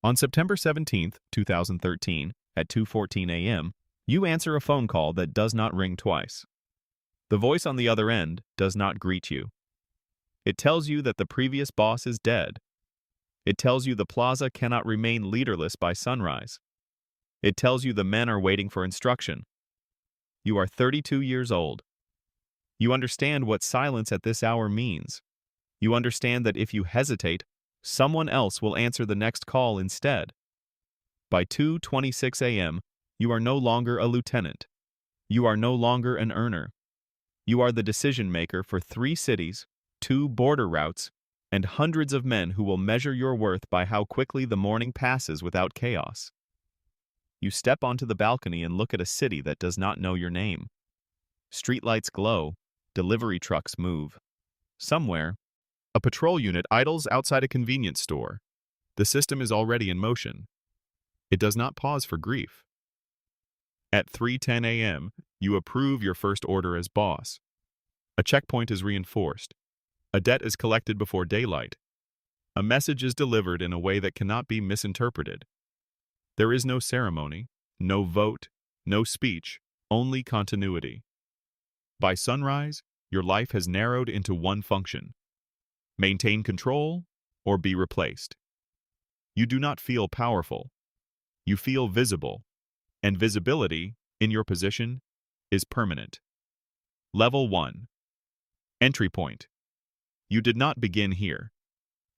On September 17, 2013, at 2:14 a.m., you answer a phone call that does not ring twice. The voice on the other end does not greet you. It tells you that the previous boss is dead. It tells you the plaza cannot remain leaderless by sunrise. It tells you the men are waiting for instruction. You are 32 years old. You understand what silence at this hour means. You understand that if you hesitate, someone else will answer the next call instead. By 2:26 a.m., you are no longer a lieutenant. You are no longer an earner. You are the decision maker for 3 cities, 2 border routes, and hundreds of men who will measure your worth by how quickly the morning passes without chaos. You step onto the balcony and look at a city that does not know your name. Streetlights glow, delivery trucks move. Somewhere, a patrol unit idles outside a convenience store. The system is already in motion. It does not pause for grief. At 3:10 a.m., you approve your first order as boss. A checkpoint is reinforced. A debt is collected before daylight. A message is delivered in a way that cannot be misinterpreted. There is no ceremony, no vote, no speech, only continuity. By sunrise, your life has narrowed into one function: maintain control or be replaced. You do not feel powerful. You feel visible, and visibility, in your position, is permanent. Level 1. Entry point. You did not begin here.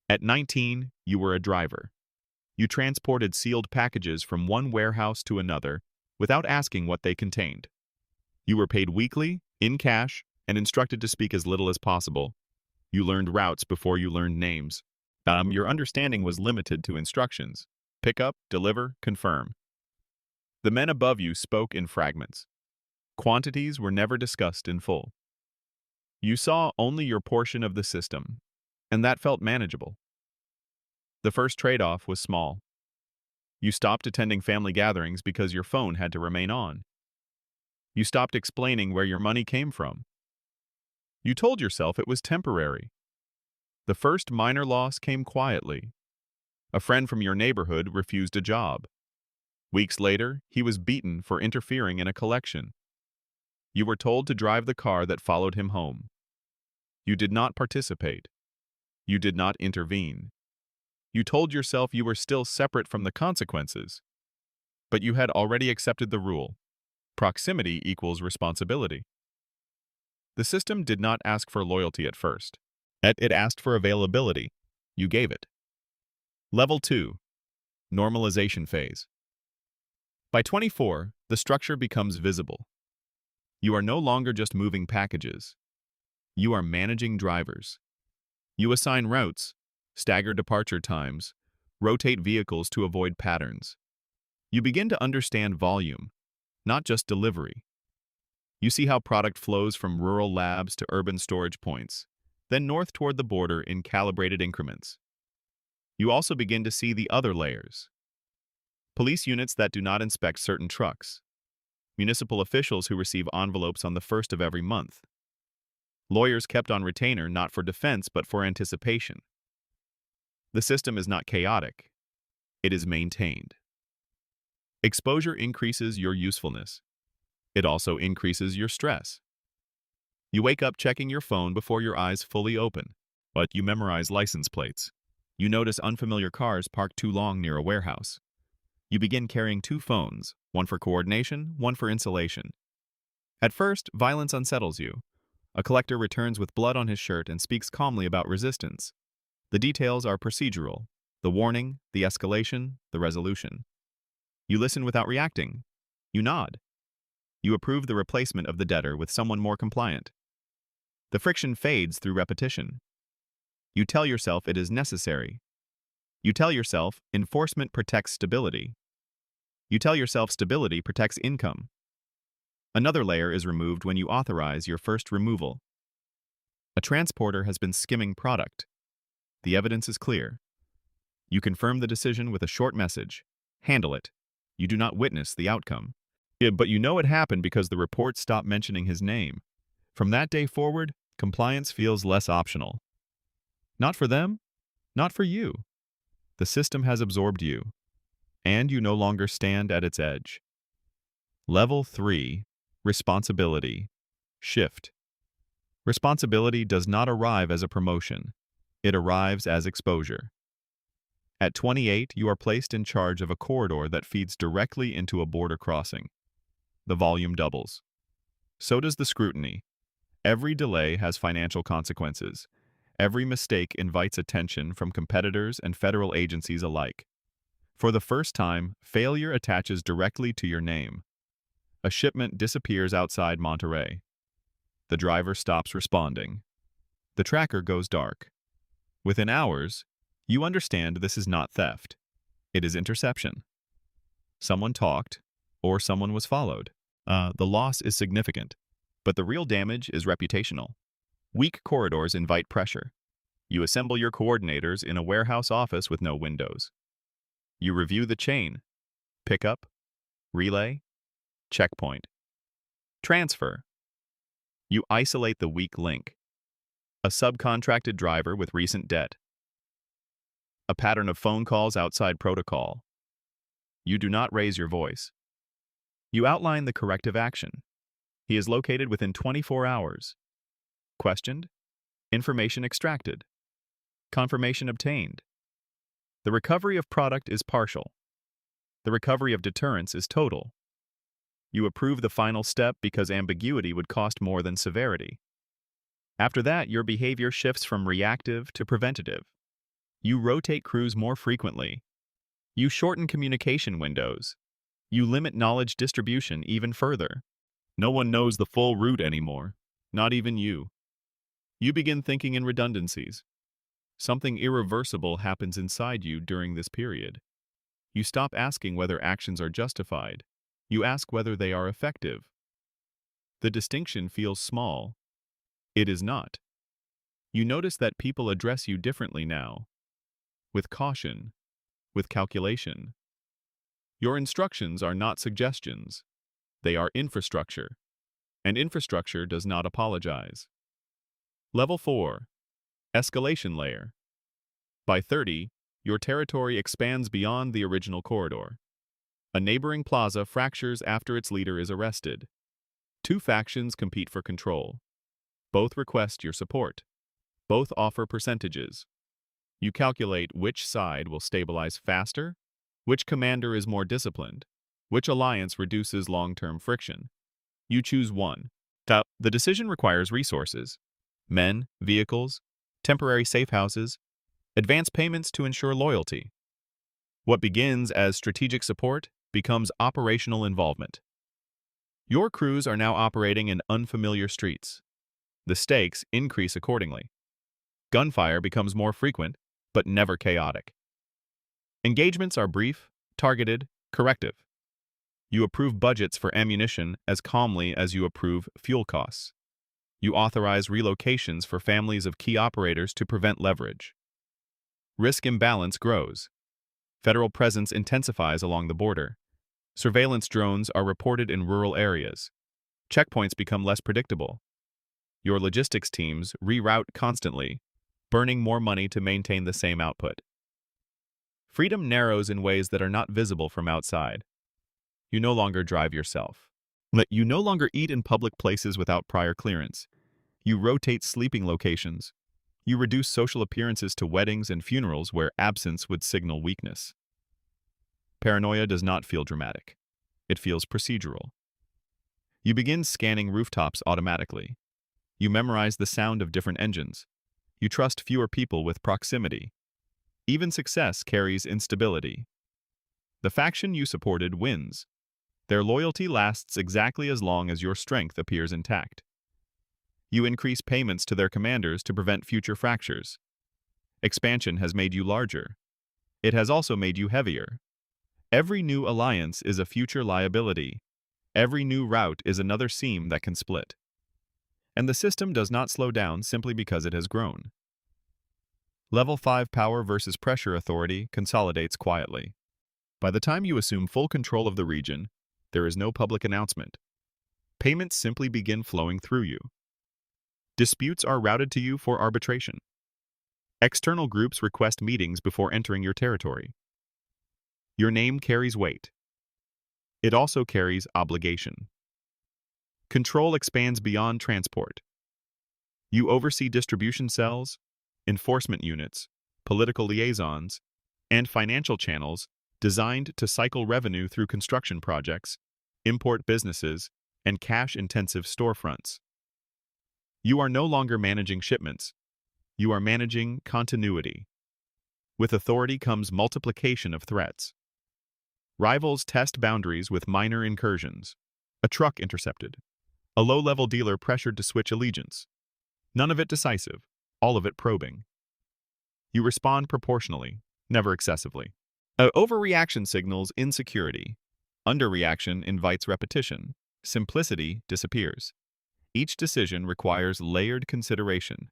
At 19, you were a driver. You transported sealed packages from one warehouse to another without asking what they contained. You were paid weekly, in cash, and instructed to speak as little as possible. You learned routes before you learned names. Your understanding was limited to instructions: pick up, deliver, confirm. The men above you spoke in fragments. Quantities were never discussed in full. You saw only your portion of the system, and that felt manageable. The first trade-off was small. You stopped attending family gatherings because your phone had to remain on. You stopped explaining where your money came from. You told yourself it was temporary. The first minor loss came quietly. A friend from your neighborhood refused a job. Weeks later, he was beaten for interfering in a collection. You were told to drive the car that followed him home. You did not participate. You did not intervene. You told yourself you were still separate from the consequences. But you had already accepted the rule: proximity equals responsibility. The system did not ask for loyalty at first. It asked for availability. You gave it. Level 2. Normalization phase. By 24, the structure becomes visible. You are no longer just moving packages. You are managing drivers. You assign routes, stagger departure times, rotate vehicles to avoid patterns. You begin to understand volume, not just delivery. You see how product flows from rural labs to urban storage points, then north toward the border in calibrated increments. You also begin to see the other layers. Police units that do not inspect certain trucks. Municipal officials who receive envelopes on the 1st of every month. Lawyers kept on retainer not for defense but for anticipation. The system is not chaotic. It is maintained. Exposure increases your usefulness. It also increases your stress. You wake up checking your phone before your eyes fully open, but you memorize license plates. You notice unfamiliar cars parked too long near a warehouse. You begin carrying 2 phones, one for coordination, one for insulation. At first, violence unsettles you. A collector returns with blood on his shirt and speaks calmly about resistance. The details are procedural: the warning, the escalation, the resolution. You listen without reacting. You nod. You approve the replacement of the debtor with someone more compliant. The friction fades through repetition. You tell yourself it is necessary. You tell yourself enforcement protects stability. You tell yourself stability protects income. Another layer is removed when you authorize your first removal. A transporter has been skimming product. The evidence is clear. You confirm the decision with a short message: handle it. You do not witness the outcome. But you know it happened because the report stopped mentioning his name. From that day forward, compliance feels less optional. Not for them, not for you. The system has absorbed you, and you no longer stand at its edge. Level 3. Responsibility. Shift. Responsibility does not arrive as a promotion. It arrives as exposure. At 28, you are placed in charge of a corridor that feeds directly into a border crossing. The volume doubles. So does the scrutiny. Every delay has financial consequences. Every mistake invites attention from competitors and federal agencies alike. For the first time, failure attaches directly to your name. A shipment disappears outside Monterey. The driver stops responding. The tracker goes dark. Within hours, you understand this is not theft. It is interception. Someone talked, or someone was followed. The loss is significant, but the real damage is reputational. Weak corridors invite pressure. You assemble your coordinators in a warehouse office with no windows. You review the chain. Pickup, relay, checkpoint. Transfer. You isolate the weak link. A subcontracted driver with recent debt. A pattern of phone calls outside protocol. You do not raise your voice. You outline the corrective action. He is located within 24 hours. Questioned. Information extracted. Confirmation obtained. The recovery of product is partial. The recovery of deterrence is total. You approve the final step because ambiguity would cost more than severity. After that, your behavior shifts from reactive to preventative. You rotate crews more frequently. You shorten communication windows. You limit knowledge distribution even further. No one knows the full route anymore, not even you. You begin thinking in redundancies. Something irreversible happens inside you during this period. You stop asking whether actions are justified. You ask whether they are effective. The distinction feels small. It is not. You notice that people address you differently now. With caution. With calculation. Your instructions are not suggestions. They are infrastructure. And infrastructure does not apologize. Level 4. Escalation layer. By 30, your territory expands beyond the original corridor. A neighboring plaza fractures after its leader is arrested. Two factions compete for control. Both request your support. Both offer percentages. You calculate which side will stabilize faster, which commander is more disciplined, which alliance reduces long-term friction. You choose one. The decision requires resources: men, vehicles, temporary safe houses, advance payments to ensure loyalty. What begins as strategic support becomes operational involvement. Your crews are now operating in unfamiliar streets. The stakes increase accordingly. Gunfire becomes more frequent, but never chaotic. Engagements are brief, targeted, corrective. You approve budgets for ammunition as calmly as you approve fuel costs. You authorize relocations for families of key operators to prevent leverage. Risk imbalance grows. Federal presence intensifies along the border. Surveillance drones are reported in rural areas. Checkpoints become less predictable. Your logistics teams reroute constantly, burning more money to maintain the same output. Freedom narrows in ways that are not visible from outside. You no longer drive yourself. You no longer eat in public places without prior clearance. You rotate sleeping locations. You reduce social appearances to weddings and funerals where absence would signal weakness. Paranoia does not feel dramatic. It feels procedural. You begin scanning rooftops automatically. You memorize the sound of different engines. You trust fewer people with proximity. Even success carries instability. The faction you supported wins. Their loyalty lasts exactly as long as your strength appears intact. You increase payments to their commanders to prevent future fractures. Expansion has made you larger. It has also made you heavier. Every new alliance is a future liability. Every new route is another seam that can split. And the system does not slow down simply because it has grown. Level 5 power versus pressure authority consolidates quietly. By the time you assume full control of the region, there is no public announcement. Payments simply begin flowing through you. Disputes are routed to you for arbitration. External groups request meetings before entering your territory. Your name carries weight. It also carries obligation. Control expands beyond transport. You oversee distribution cells, enforcement units, political liaisons, and financial channels designed to cycle revenue through construction projects, import businesses, and cash-intensive storefronts. You are no longer managing shipments. You are managing continuity. With authority comes multiplication of threats. Rivals test boundaries with minor incursions. A truck intercepted. A low-level dealer pressured to switch allegiance. None of it decisive, all of it probing. You respond proportionally, never excessively. Overreaction signals insecurity. Underreaction invites repetition. Simplicity disappears. Each decision requires layered consideration.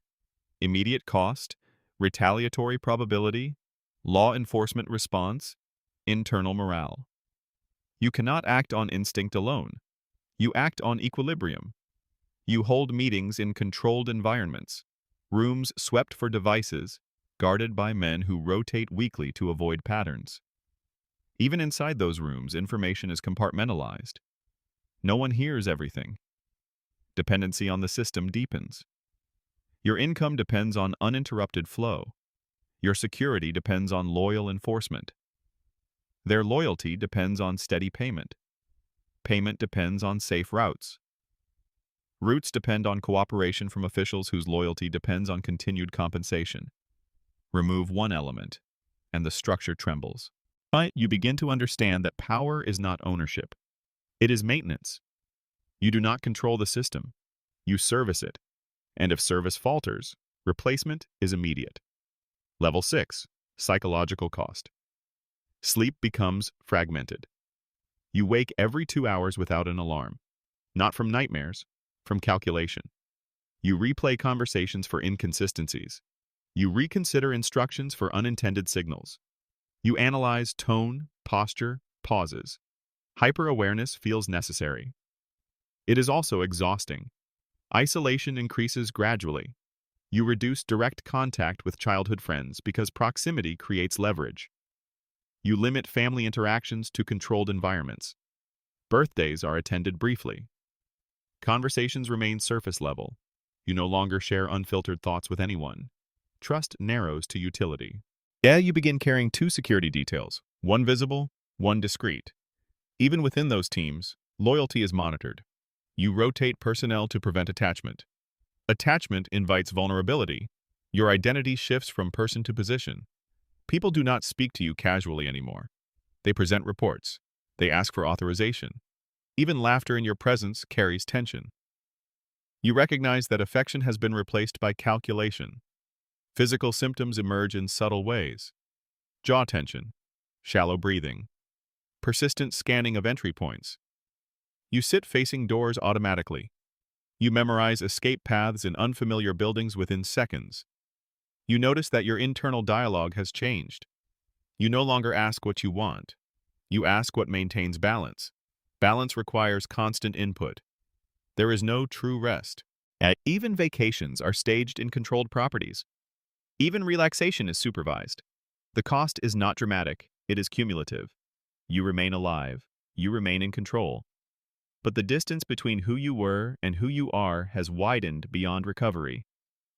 Immediate cost, retaliatory probability, law enforcement response, internal morale. You cannot act on instinct alone. You act on equilibrium. You hold meetings in controlled environments, rooms swept for devices, guarded by men who rotate weekly to avoid patterns. Even inside those rooms, information is compartmentalized. No one hears everything. Dependency on the system deepens. Your income depends on uninterrupted flow. Your security depends on loyal enforcement. Their loyalty depends on steady payment. Payment depends on safe routes. Routes depend on cooperation from officials whose loyalty depends on continued compensation. Remove one element, and the structure trembles. But you begin to understand that power is not ownership. It is maintenance. You do not control the system. You service it. And if service falters, replacement is immediate. Level 6. Psychological cost. Sleep becomes fragmented. You wake every 2 hours without an alarm. Not from nightmares, from calculation. You replay conversations for inconsistencies. You reconsider instructions for unintended signals. You analyze tone, posture, pauses. Hyper-awareness feels necessary. It is also exhausting. Isolation increases gradually. You reduce direct contact with childhood friends because proximity creates leverage. You limit family interactions to controlled environments. Birthdays are attended briefly. Conversations remain surface level. You no longer share unfiltered thoughts with anyone. Trust narrows to utility. You begin carrying 2 security details, one visible, one discreet. Even within those teams, loyalty is monitored. You rotate personnel to prevent attachment. Attachment invites vulnerability. Your identity shifts from person to position. People do not speak to you casually anymore. They present reports. They ask for authorization. Even laughter in your presence carries tension. You recognize that affection has been replaced by calculation. Physical symptoms emerge in subtle ways. Jaw tension, shallow breathing, persistent scanning of entry points. You sit facing doors automatically. You memorize escape paths in unfamiliar buildings within seconds. You notice that your internal dialogue has changed. You no longer ask what you want. You ask what maintains balance. Balance requires constant input. There is no true rest. Even vacations are staged in controlled properties. Even relaxation is supervised. The cost is not dramatic, it is cumulative. You remain alive. You remain in control. But the distance between who you were and who you are has widened beyond recovery.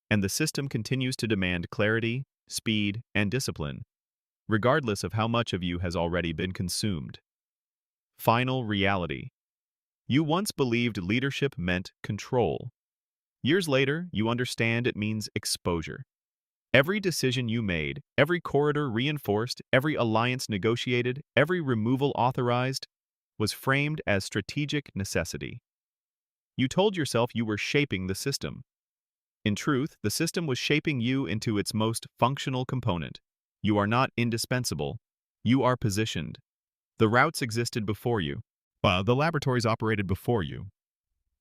And the system continues to demand clarity, speed, and discipline, regardless of how much of you has already been consumed. Final reality. You once believed leadership meant control. Years later, you understand it means exposure. Every decision you made, every corridor reinforced, every alliance negotiated, every removal authorized, was framed as strategic necessity. You told yourself you were shaping the system. In truth, the system was shaping you into its most functional component. You are not indispensable. You are positioned. The routes existed before you. The laboratories operated before you.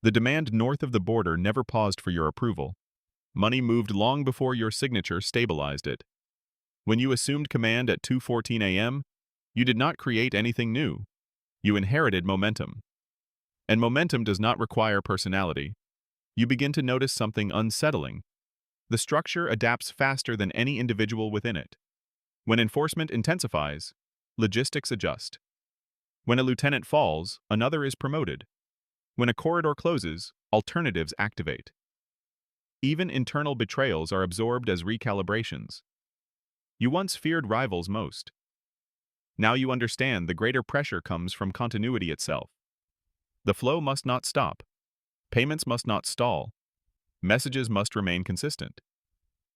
The demand north of the border never paused for your approval. Money moved long before your signature stabilized it. When you assumed command at 2:14 a.m., you did not create anything new. You inherited momentum. And momentum does not require personality. You begin to notice something unsettling. The structure adapts faster than any individual within it. When enforcement intensifies, logistics adjust. When a lieutenant falls, another is promoted. When a corridor closes, alternatives activate. Even internal betrayals are absorbed as recalibrations. You once feared rivals most. Now you understand the greater pressure comes from continuity itself. The flow must not stop. Payments must not stall. Messages must remain consistent.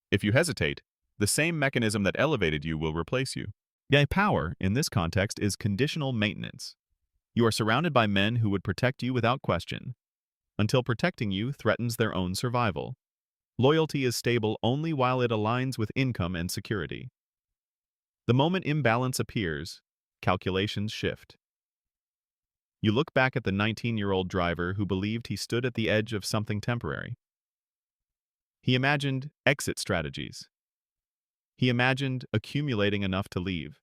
If you hesitate, the same mechanism that elevated you will replace you. Power, in this context, is conditional maintenance. You are surrounded by men who would protect you without question, until protecting you threatens their own survival. Loyalty is stable only while it aligns with income and security. The moment imbalance appears, calculations shift. You look back at the 19-year-old driver who believed he stood at the edge of something temporary. He imagined exit strategies. He imagined accumulating enough to leave.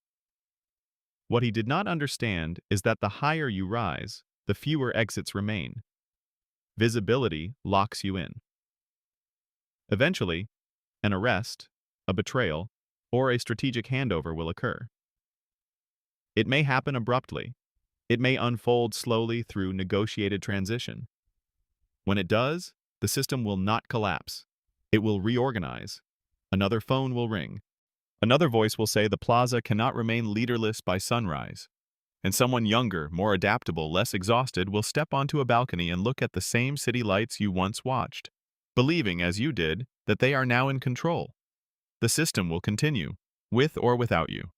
What he did not understand is that the higher you rise, the fewer exits remain. Visibility locks you in. Eventually, an arrest, a betrayal, or a strategic handover will occur. It may happen abruptly. It may unfold slowly through negotiated transition. When it does, the system will not collapse. It will reorganize. Another phone will ring. Another voice will say the plaza cannot remain leaderless by sunrise. And someone younger, more adaptable, less exhausted will step onto a balcony and look at the same city lights you once watched, believing, as you did, that they are now in control. The system will continue, with or without you.